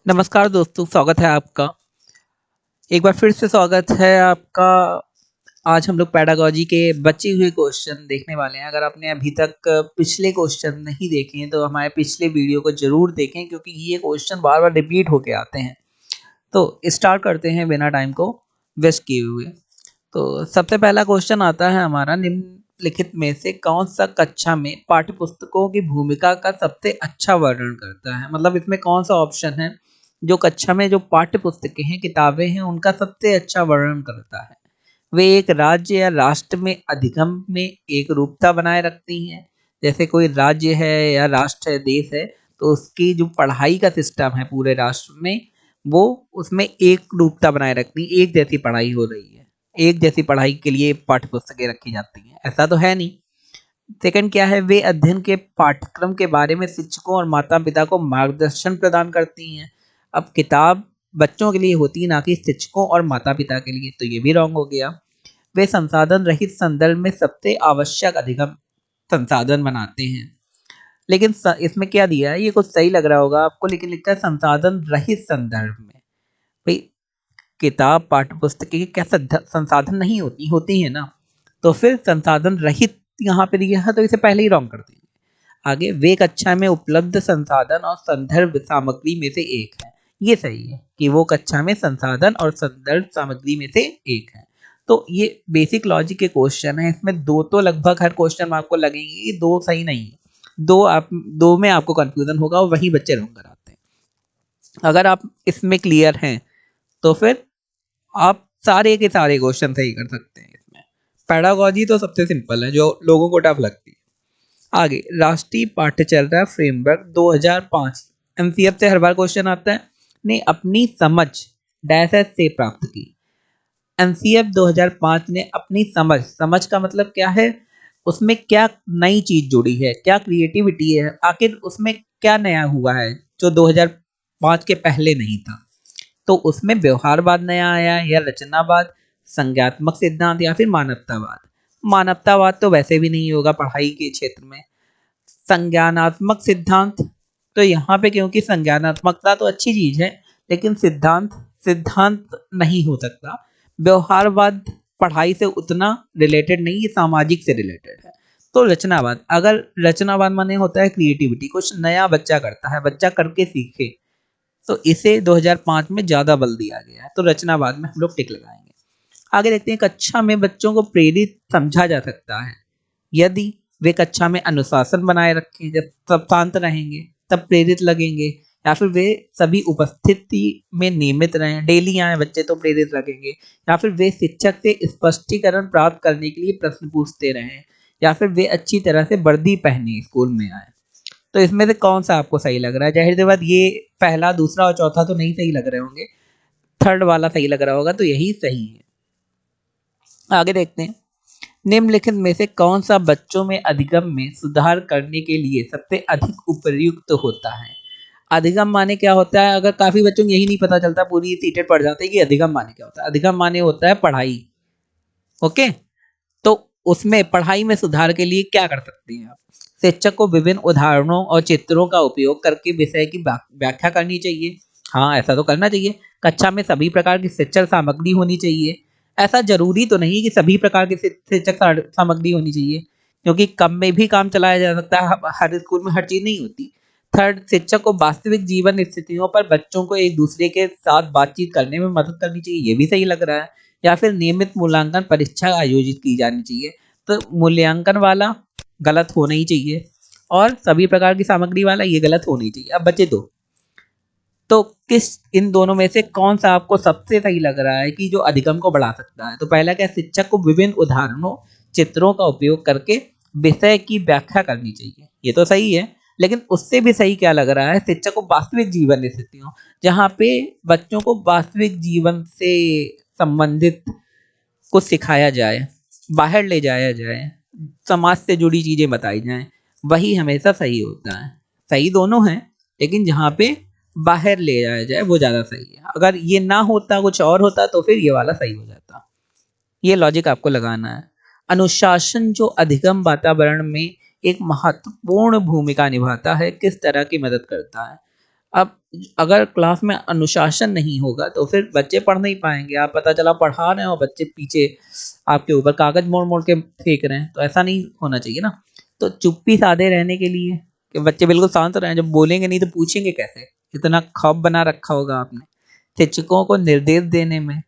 नमस्कार दोस्तों, स्वागत है आपका। एक बार फिर से स्वागत है आपका। आज हम लोग पेडागॉजी के बचे हुए क्वेश्चन देखने वाले हैं। अगर आपने अभी तक पिछले क्वेश्चन नहीं देखे हैं, तो हमारे पिछले वीडियो को ज़रूर देखें क्योंकि ये क्वेश्चन बार-बार रिपीट होके आते हैं। तो स्टार्ट करते हैं बिना टाइम को वेस्ट किए हुए। तो सबसे पहला क्वेश्चन आता है हमारा, निम्नलिखित में से कौन-सा कक्षा में पाठ्यपुस्तकों की भूमिका का सबसे अच्छा वर्णन करता है? मतलब इसमें कौन-सा ऑप्शन है जो कक्षा में जो पाठ्य पुस्तकें हैं, किताबें हैं, उनका सबसे अच्छा वर्णन करता है। वे एक राज्य या राष्ट्र में अधिगम में एकरूपता बनाए रखती हैं। जैसे कोई राज्य है या राष्ट्र है, देश है, तो उसकी जो पढ़ाई का सिस्टम है पूरे राष्ट्र में, वो उसमें एकरूपता बनाए रखती है, एक जैसी पढ़ाई हो रही है। एक जैसी पढ़ाई के लिए पाठ्य पुस्तकें रखी जाती हैं, ऐसा तो है नहीं। सेकंड क्या है, वे अध्ययन के पाठ्यक्रम के बारे में शिक्षकों और माता-पिता को मार्गदर्शन प्रदान करती हैं। अब किताब बच्चों के लिए होती है, ना कि शिक्षकों और माता-पिता के लिए, तो ये भी रॉन्ग हो गया। वे संसाधन रहित संदर्भ में सबसे आवश्यक अधिगम संसाधन बनाते हैं। लेकिन इसमें क्या दिया है, ये कुछ सही लग रहा होगा आपको, लेकिन लिखा है संसाधन रहित संदर्भ में। भाई, किताब पाठ्य पुस्तक के क्या संसाधन नहीं होती होती है ना, तो फिर संसाधन रहित यहाँ पे दिया है, तो इसे पहले ही रॉन्ग कर दीजिए। आगे, वे कक्षा में उपलब्ध संसाधन और संदर्भ सामग्री में से एक है। ये सही है कि वो कक्षा में संसाधन और संदर्भ सामग्री में से एक है। तो ये बेसिक लॉजिक के क्वेश्चन है, इसमें दो तो लगभग हर क्वेश्चन में आपको लगेंगे, ये दो सही नहीं है। दो में आपको कंफ्यूजन होगा और वही बच्चे रॉन्ग कराते हैं। अगर आप इसमें क्लियर हैं, तो फिर आप सारे के सारे क्वेश्चन सही कर सकते हैं इसमें। पेडागॉजी तो सबसे सिंपल है, जो लोगों को टफ लगती है। आगे, राष्ट्रीय पाठ्यचर्या फ्रेमवर्क 2005 एमसीएफ से हर बार क्वेश्चन आता है, ने अपनी समझ डैश एस से प्राप्त की। एमसीएफ 2005 ने अपनी समझ, समझ का मतलब क्या है, उसमें क्या नई चीज जुड़ी है, क्या क्रिएटिविटी है, आखिर उसमें क्या नया हुआ है जो 2005 के पहले नहीं था। तो उसमें व्यवहारवाद नया आया या रचनावाद, संज्ञात्मक सिद्धांत या फिर मानवतावाद। मानवतावाद तो वैसे भी नहीं होगा पढ़ाई के क्षेत्र में। संज्ञानात्मक सिद्धांत, तो यहाँ पे क्योंकि संज्ञानात्मकता तो अच्छी चीज है, लेकिन सिद्धांत सिद्धांत नहीं हो सकता। व्यवहारवाद पढ़ाई से उतना रिलेटेड नहीं, ये सामाजिक से रिलेटेड है। तो रचनावाद, अगर रचनावाद माने होता है क्रिएटिविटी, कुछ नया बच्चा करता है, बच्चा करके सीखे, तो इसे 2005 में ज्यादा बल दिया गया है, तो रचनावाद में हम लोग टिक लगाएंगे। आगे देखते हैं, कक्षा में बच्चों को प्रेरित समझा जा सकता है यदि वे कक्षा में अनुशासन बनाए रखें, जब सब शांत रहेंगे तब प्रेरित लगेंगे, या फिर वे सभी उपस्थिति में नियमित रहें, डेली आए बच्चे तो प्रेरित लगेंगे, या फिर वे शिक्षक से स्पष्टीकरण प्राप्त करने के लिए प्रश्न पूछते रहें, या फिर वे अच्छी तरह से वर्दी पहने स्कूल में आए। तो इसमें से कौन सा आपको सही लग रहा है? जाहिर सी बात, ये पहला, दूसरा और चौथा तो नहीं सही लग रहे होंगे, थर्ड वाला सही लग रहा होगा, तो यही सही है। आगे देखते हैं, निम्नलिखित में से कौन सा बच्चों में अधिगम में सुधार करने के लिए सबसे अधिक उपयुक्त होता है? अधिगम माने क्या होता है? अगर काफी बच्चों को यही नहीं पता चलता, पूरी सीटें पढ़ जाते हैं कि अधिगम माने क्या होता है। अधिगम माने होता है पढ़ाई। ओके, तो उसमें पढ़ाई में सुधार के लिए क्या कर सकते हैं आप? शिक्षक को विभिन्न उदाहरणों और चित्रों का उपयोग करके विषय की व्याख्या करनी चाहिए। हाँ, ऐसा तो करना चाहिए। कक्षा में सभी प्रकार की शिक्षण सामग्री होनी चाहिए। ऐसा जरूरी तो नहीं कि सभी प्रकार की शिक्षक सामग्री होनी चाहिए, क्योंकि कम में भी काम चलाया जा सकता है। हर स्कूल में हर चीज नहीं होती। थर्ड, शिक्षक को वास्तविक जीवन स्थितियों पर बच्चों को एक दूसरे के साथ बातचीत करने में मदद करनी चाहिए, ये भी सही लग रहा है। या फिर नियमित मूल्यांकन परीक्षा आयोजित की जानी चाहिए, तो मूल्यांकन वाला गलत होना ही चाहिए, और सभी प्रकार की सामग्री वाला ये गलत होनी चाहिए। अब बचे दो, तो किस इन दोनों में से कौन सा आपको सबसे सही लग रहा है कि जो अधिगम को बढ़ा सकता है? तो पहला क्या, शिक्षक को विभिन्न उदाहरणों, चित्रों का उपयोग करके विषय की व्याख्या करनी चाहिए, ये तो सही है। लेकिन उससे भी सही क्या लग रहा है, शिक्षक को वास्तविक जीवन स्थितियों, जहाँ पे बच्चों को वास्तविक जीवन से संबंधित कुछ सिखाया जाए, बाहर ले जाया जाए, समाज से जुड़ी चीजें बताई जाएं, वही हमेशा सही होता है। सही दोनों हैं, लेकिन जहाँ पे बाहर ले जाया जाए वो ज्यादा सही है। अगर ये ना होता, कुछ और होता, तो फिर ये वाला सही हो जाता। ये लॉजिक आपको लगाना है। अनुशासन जो अधिगम वातावरण में एक महत्वपूर्ण भूमिका निभाता है, किस तरह की मदद करता है? अब अगर क्लास में अनुशासन नहीं होगा तो फिर बच्चे पढ़ नहीं पाएंगे। आप पता चला पढ़ा रहे हैं और बच्चे पीछे आपके ऊपर कागज मोड़ मोड़ के फेंक रहे हैं, तो ऐसा नहीं होना चाहिए ना। तो चुप्पी साधे रहने के लिए कि बच्चे बिल्कुल शांत रहें, जब बोलेंगे नहीं तो पूछेंगे कैसे, इतना खौफ बना रखा होगा आपने। शिक्षकों को निर्देश देने में,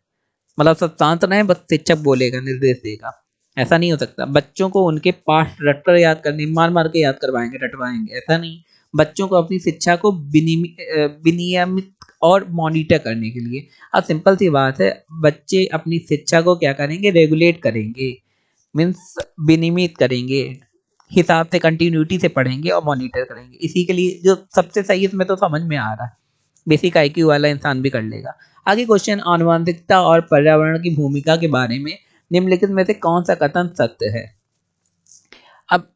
मतलब सब शांत रहें, बस शिक्षक बोलेगा, निर्देश देगा, ऐसा नहीं हो सकता। बच्चों को उनके पाठ रट कर याद करने, मार मार के याद करवाएंगे, रटवाएंगे, ऐसा नहीं। बच्चों को अपनी शिक्षा को विनियमित और मॉनिटर करने के लिए, अब सिंपल सी बात है, बच्चे अपनी शिक्षा को क्या करेंगे, रेगुलेट करेंगे, मीन्स विनियमित करेंगे, हिसाब से कंटिन्यूटी से पढ़ेंगे और मॉनिटर करेंगे। इसी के लिए जो सबसे सही, इसमें तो समझ में आ रहा है, बेसिक आईक्यू वाला इंसान भी कर लेगा। आगे क्वेश्चन, आनुवंशिकता और पर्यावरण की भूमिका के बारे में निम्नलिखित में से कौन सा कथन सत्य है। अब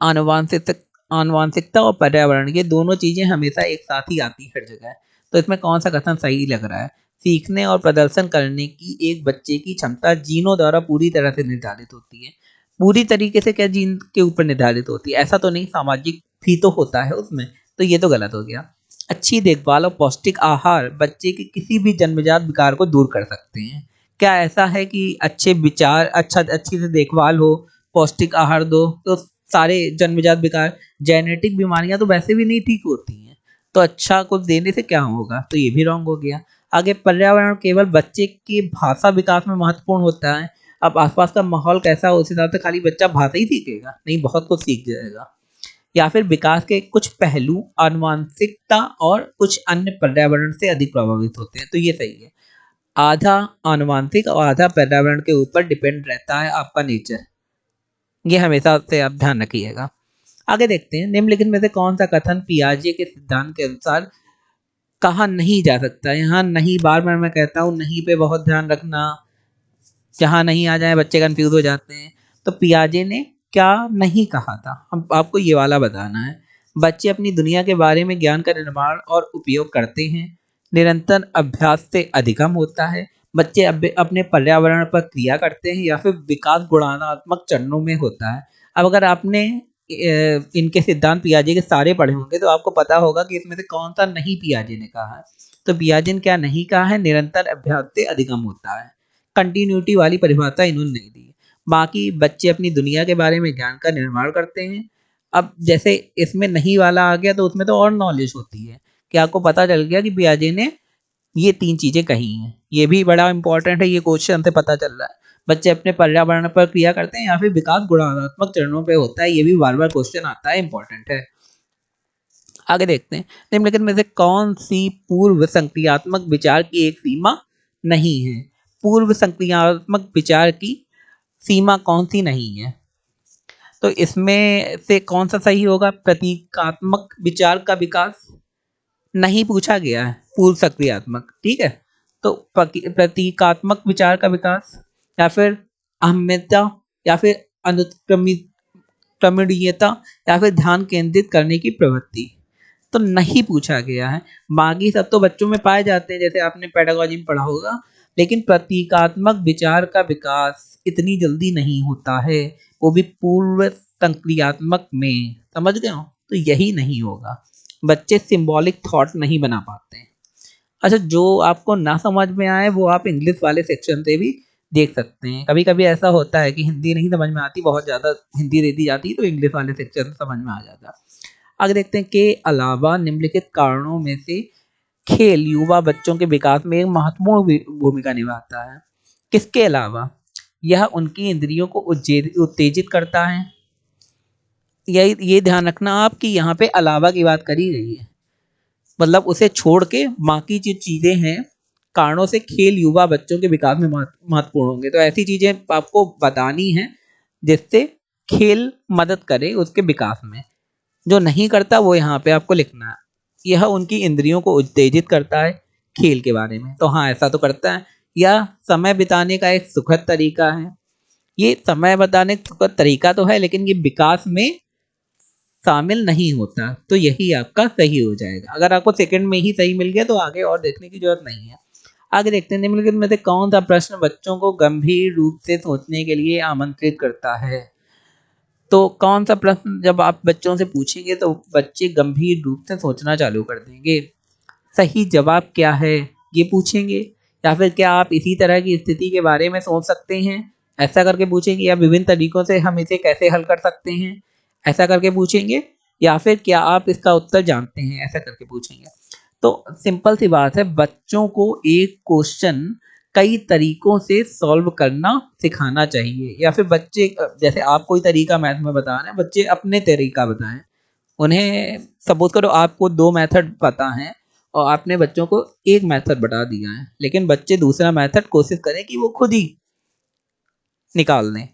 आनुवंशिकता और पर्यावरण, ये दोनों चीजें हमेशा एक साथ ही आती हर जगह, तो इसमें कौन सा कथन सही लग रहा है। सीखने और प्रदर्शन करने की एक बच्चे की क्षमता जीनों द्वारा पूरी तरह से निर्धारित होती है। पूरी तरीके से क्या जीन के ऊपर निर्धारित होती है, ऐसा तो नहीं, सामाजिक भी तो होता है उसमें, तो ये तो गलत हो गया। अच्छी देखभाल और पौष्टिक आहार बच्चे के किसी भी जन्मजात विकार को दूर कर सकते हैं। क्या ऐसा है कि अच्छे विचार, अच्छी से देखभाल हो, पौष्टिक आहार दो तो सारे जन्मजात विकार, जेनेटिक बीमारियां तो वैसे भी नहीं ठीक होती हैं, तो अच्छा कुछ देने से क्या होगा, तो ये भी रॉन्ग हो गया। आगे, पर्यावरण केवल बच्चे के भाषा विकास में महत्वपूर्ण होता है। अब आसपास का माहौल कैसा हो, उस हिसाब से खाली बच्चा भाषा ही सीखेगा नहीं, बहुत कुछ सीख जाएगा। या फिर विकास के कुछ पहलू आनुवांशिकता और कुछ अन्य पर्यावरण से अधिक प्रभावित होते हैं, तो ये सही है। आधा आनुवांशिक और आधा पर्यावरण के ऊपर डिपेंड रहता है आपका नेचर, ये हमेशा से आप ध्यान रखिएगा। आगे देखते हैं, निम्नलिखित में से कौन सा कथन पियाजे के सिद्धांत के अनुसार कहा नहीं जा सकता। यहाँ नहीं, बार बार मैं कहता हूँ, नहीं पे बहुत ध्यान रखना, जहाँ नहीं आ जाए बच्चे कंफ्यूज हो जाते हैं। तो पियाजे ने क्या नहीं कहा था, हम आपको ये वाला बताना है। बच्चे अपनी दुनिया के बारे में ज्ञान का निर्माण और उपयोग करते हैं, निरंतर अभ्यास से अधिगम होता है। बच्चे अपने पर्यावरण पर क्रिया करते हैं या फिर विकास गुणात्मक चरणों में होता है। अब अगर आपने इनके सिद्धांत पियाजे के सारे पढ़े होंगे तो आपको पता होगा कि इसमें से कौन सा नहीं पियाजे ने कहा है। तो पियाजे ने क्या नहीं कहा है, निरंतर अभ्यास से अधिगम होता है। कंटिन्यूटी वाली परिभाषा इन्होंने नहीं दी। बाकी बच्चे अपनी दुनिया के बारे में ज्ञान का निर्माण करते हैं। अब जैसे इसमें नहीं वाला आ गया तो उसमें तो और नॉलेज होती है कि आपको पता चल गया कि पियाजे ने ये तीन चीजें कही हैं। ये भी बड़ा इंपॉर्टेंट है, ये क्वेश्चन से पता चल रहा है। बच्चे अपने पर्यावरण पर क्रिया करते हैं या फिर विकास गुणात्मक चरणों पे होता है, ये भी बार बार क्वेश्चन आता है, इंपॉर्टेंट है। आगे देखते हैं, निम्नलिखित में से कौन सी पूर्व संक्रियात्मक विचार की एक सीमा नहीं है। पूर्व संक्रियात्मक विचार की सीमा कौन सी नहीं है, तो इसमें से कौन सा सही होगा। प्रतीकात्मक विचार का विकास नहीं पूछा गया है, पूर्व सक्रियात्मक, ठीक है। तो प्रतीकात्मक विचार का विकास, या फिर अहम्यता, या फिर अनुक्रमित क्रमणीयता, या फिर ध्यान केंद्रित करने की प्रवृत्ति, तो नहीं पूछा गया है। बाकी सब तो बच्चों में पाए जाते हैं, जैसे आपने पेडागोजी में पढ़ा होगा, लेकिन प्रतीकात्मक विचार का विकास इतनी जल्दी नहीं होता है, वो भी पूर्व संक्रियात्मक में, समझ गए हो, तो यही नहीं होगा। बच्चे सिंबॉलिक थॉट नहीं बना पाते हैं। अच्छा, जो आपको ना समझ में आए वो आप इंग्लिश वाले सेक्शन से भी देख सकते हैं। कभी कभी ऐसा होता है कि हिंदी नहीं समझ में आती, बहुत ज़्यादा हिंदी दे दी जाती है, तो इंग्लिश वाले सेक्शन से समझ में आ जाता है। आगे देखते हैं, के अलावा निम्नलिखित कारणों में से खेल युवा बच्चों के विकास में एक महत्वपूर्ण भूमिका निभाता है। किसके अलावा, यह उनकी इंद्रियों को उत्तेजित करता है। यही ये ध्यान रखना आप कि यहाँ पे अलावा की बात करी गई है, मतलब उसे छोड़ के बाकी जो चीजें हैं, कारणों से खेल युवा बच्चों के विकास में महत्वपूर्ण होंगे, तो ऐसी चीजें आपको बतानी है जिससे खेल मदद करे उसके विकास में। जो नहीं करता वो यहाँ पे आपको लिखना है। यह उनकी इंद्रियों को उत्तेजित करता है, खेल के बारे में, तो हाँ ऐसा तो करता है। यह समय बिताने का एक सुखद तरीका है। ये समय बिताने का सुखद तरीका तो है, लेकिन ये विकास में शामिल नहीं होता, तो यही आपका सही हो जाएगा। अगर आपको सेकंड में ही सही मिल गया तो आगे और देखने की जरूरत नहीं है। आगे देखते हैं, निम्नलिखित में से कौन सा प्रश्न बच्चों को गंभीर रूप से सोचने के लिए आमंत्रित करता है। तो कौन सा प्रश्न जब आप बच्चों से पूछेंगे तो बच्चे गंभीर रूप से सोचना चालू कर देंगे। सही जवाब क्या है ये पूछेंगे, या फिर क्या आप इसी तरह की स्थिति के बारे में सोच सकते हैं, ऐसा करके पूछेंगे, या विभिन्न तरीकों से हम इसे कैसे हल कर सकते हैं, ऐसा करके पूछेंगे, या फिर क्या आप इसका उत्तर जानते हैं, ऐसा करके पूछेंगे। तो सिंपल सी बात है, बच्चों को एक क्वेश्चन कई तरीकों से सॉल्व करना सिखाना चाहिए, या फिर बच्चे जैसे आप कोई तरीका मैथ में बता रहे हैं, बच्चे अपने तरीका बताएं। उन्हें सपोज करो आपको 2 मेथड पता हैं और आपने बच्चों को एक मेथड बता दिया है, लेकिन बच्चे दूसरा मेथड कोशिश करें कि वो खुद ही निकाल दें।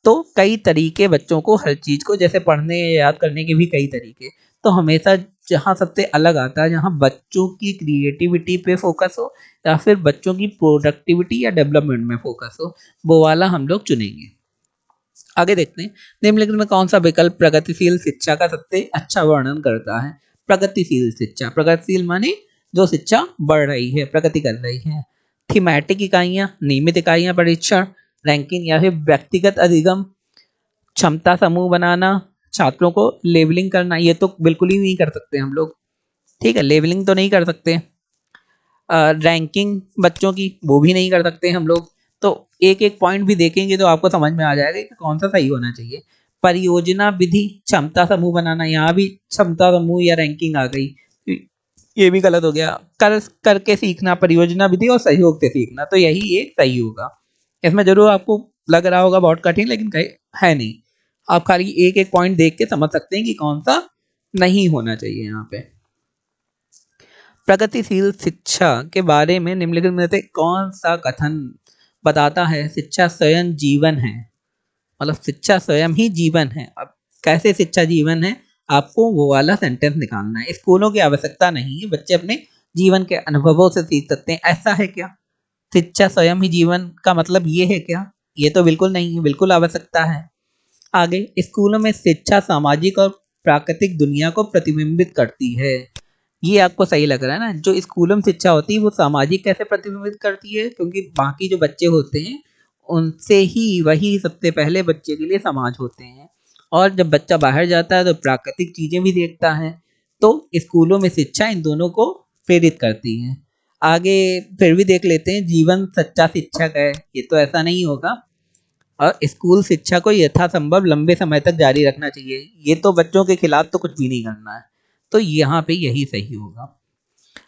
तो कई तरीके बच्चों को हर चीज़ को, जैसे पढ़ने या याद करने के भी कई तरीके, तो हमेशा जहाँ सबसे अलग आता है, जहाँ बच्चों की क्रिएटिविटी पे फोकस हो या फिर बच्चों की प्रोडक्टिविटी या डेवलपमेंट में फोकस हो, वो वाला हम लोग चुनेंगे। आगे देखते हैं, निम्नलिखित में कौन सा विकल्प प्रगतिशील शिक्षा का सबसे अच्छा वर्णन करता है। प्रगतिशील शिक्षा, प्रगतिशील माने जो शिक्षा बढ़ रही है, प्रगति कर रही है। थीमेटिक इकाइयां, नियमित इकाइयां, परीक्षण, रैंकिंग या फिर व्यक्तिगत अधिगम, क्षमता समूह बनाना, छात्रों को लेबलिंग करना, ये तो बिल्कुल ही नहीं कर सकते हम लोग। ठीक है, लेबलिंग तो नहीं कर सकते। रैंकिंग बच्चों की वो भी नहीं कर सकते हम लोग। तो एक एक पॉइंट भी देखेंगे तो आपको समझ में आ जाएगा कि कौन सा सही होना चाहिए। परियोजना विधि, क्षमता समूह बनाना, यहाँ भी क्षमता समूह या रैंकिंग आ गई, ये भी गलत हो गया। करके सीखना, परियोजना विधि और सहयोग से सीखना, तो यही एक सही होगा। इसमें जरूर आपको लग रहा होगा बहुत कठिन, लेकिन है नहीं। आप खाली एक एक पॉइंट देख के समझ सकते हैं कि कौन सा नहीं होना चाहिए यहाँ पे। प्रगतिशील शिक्षा के बारे में निम्नलिखित में से कौन सा कथन बताता है शिक्षा स्वयं जीवन है। मतलब शिक्षा स्वयं ही जीवन है। अब कैसे शिक्षा जीवन है, आपको वो वाला सेंटेंस निकालना है। स्कूलों की आवश्यकता नहीं है, बच्चे अपने जीवन के अनुभवों से सीख सकते हैं, ऐसा है क्या? शिक्षा स्वयं ही जीवन का मतलब ये है क्या? ये तो बिल्कुल नहीं है, बिल्कुल आवश्यकता है। आगे, स्कूलों में शिक्षा सामाजिक और प्राकृतिक दुनिया को प्रतिबिंबित करती है। ये आपको सही लग रहा है ना? जो स्कूलों में शिक्षा होती है वो सामाजिक कैसे प्रतिबिंबित करती है, क्योंकि बाकी जो बच्चे होते हैं उनसे ही वही सबसे पहले बच्चे के लिए समाज होते हैं, और जब बच्चा बाहर जाता है तो प्राकृतिक चीजें भी देखता है। तो स्कूलों में शिक्षा इन दोनों को प्रेरित करती है। आगे फिर भी देख लेते हैं, जीवन सच्चा शिक्षक है, ये तो ऐसा नहीं होगा। और स्कूल शिक्षा को यथासंभव लंबे समय तक जारी रखना चाहिए, ये तो बच्चों के खिलाफ तो कुछ भी नहीं करना है। तो यहाँ पे यही सही होगा।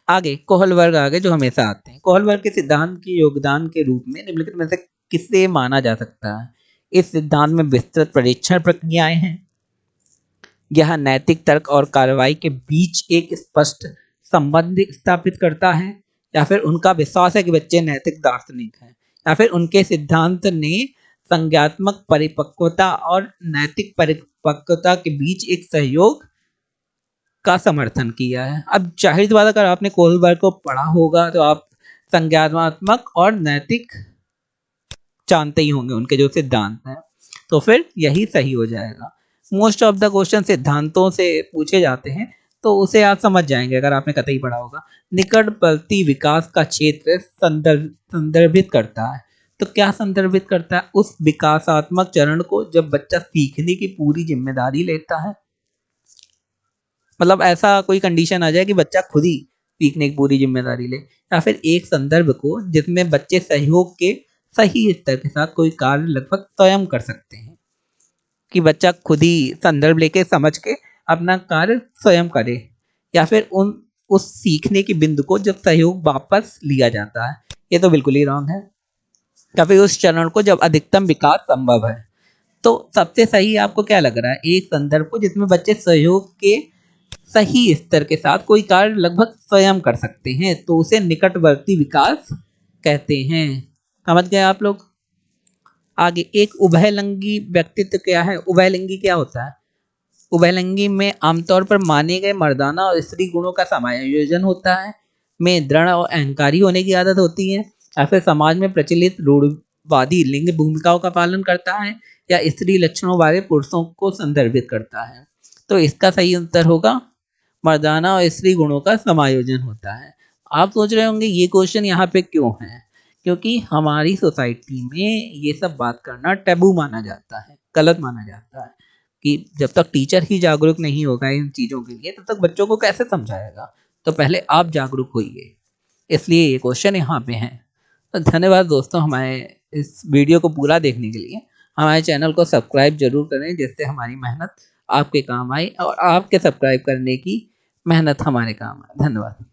आगे कोहल वर्ग आगे जो हमेशा आते हैं, कोहल वर्ग के सिद्धांत के योगदान के रूप में निम्नलिखित में से किसे माना जा सकता है। इस सिद्धांत में विस्तृत परीक्षण प्रक्रियाएं हैं, यह नैतिक तर्क और कार्रवाई के बीच एक स्पष्ट संबंध स्थापित करता है, या फिर उनका विश्वास है कि बच्चे नैतिक दार्शनिक हैं, या फिर उनके सिद्धांत ने संज्ञात्मक परिपक्वता और नैतिक परिपक्वता के बीच एक सहयोग का समर्थन किया है। अब जाहिर सी बात है, अगर आपने कोहलबर्ग को पढ़ा होगा तो आप संज्ञानात्मक और नैतिक जानते ही होंगे उनके जो सिद्धांत हैं, तो फिर यही सही हो जाएगा। मोस्ट ऑफ द क्वेश्चन सिद्धांतों से पूछे जाते हैं, तो उसे आप समझ जाएंगे अगर आपने कतई पढ़ा होगा। निकटवर्ती विकास का क्षेत्र संदर्भित करता है। तो क्या संदर्भित करता है? उस विकासात्मक चरण को जब बच्चा सीखने की पूरी जिम्मेदारी लेता है। मतलब ऐसा कोई कंडीशन आ जाए कि बच्चा खुद ही सीखने की पूरी जिम्मेदारी ले, या फिर एक संदर्भ को जिसमें बच्चे सहयोग के सही स्तर के साथ कोई कार्य लगभग स्वयं कर सकते हैं, कि बच्चा खुद ही संदर्भ लेके समझ के अपना कार्य स्वयं करे, या फिर उस सीखने के बिंदु को जब सहयोग वापस लिया जाता है, ये तो बिल्कुल ही रॉन्ग है। या फिर उस चरण को जब अधिकतम विकास संभव है। तो सबसे सही आपको क्या लग रहा है? एक संदर्भ को जिसमें बच्चे सहयोग के सही स्तर के साथ कोई कार्य लगभग स्वयं कर सकते हैं, तो उसे निकटवर्ती विकास कहते हैं। समझ गए आप लोग? आगे, एक उभयलिंगी व्यक्तित्व क्या है? उभयलिंगी क्या होता है? उभयलिंगी में आमतौर पर माने गए मर्दाना और स्त्री गुणों का समायोजन होता है, में दृढ़ और अहंकारी होने की आदत होती है, या फिर समाज में प्रचलित रूढ़िवादी लिंग भूमिकाओं का पालन करता है, या स्त्री लक्षणों वाले पुरुषों को संदर्भित करता है। तो इसका सही उत्तर होगा मर्दाना और स्त्री गुणों का समायोजन होता है। आप सोच रहे होंगे ये क्वेश्चन यहाँ पे क्यों है? क्योंकि हमारी सोसाइटी में ये सब बात करना टैबू माना जाता है, गलत माना जाता है, कि जब तक टीचर ही जागरूक नहीं होगा इन चीज़ों के लिए तब तक बच्चों को कैसे समझाएगा। तो पहले आप जागरूक होइए, इसलिए ये क्वेश्चन यहाँ पे हैं। तो धन्यवाद दोस्तों हमारे इस वीडियो को पूरा देखने के लिए। हमारे चैनल को सब्सक्राइब ज़रूर करें, जिससे हमारी मेहनत आपके काम आए और आपके सब्सक्राइब करने की मेहनत हमारे काम आए। धन्यवाद।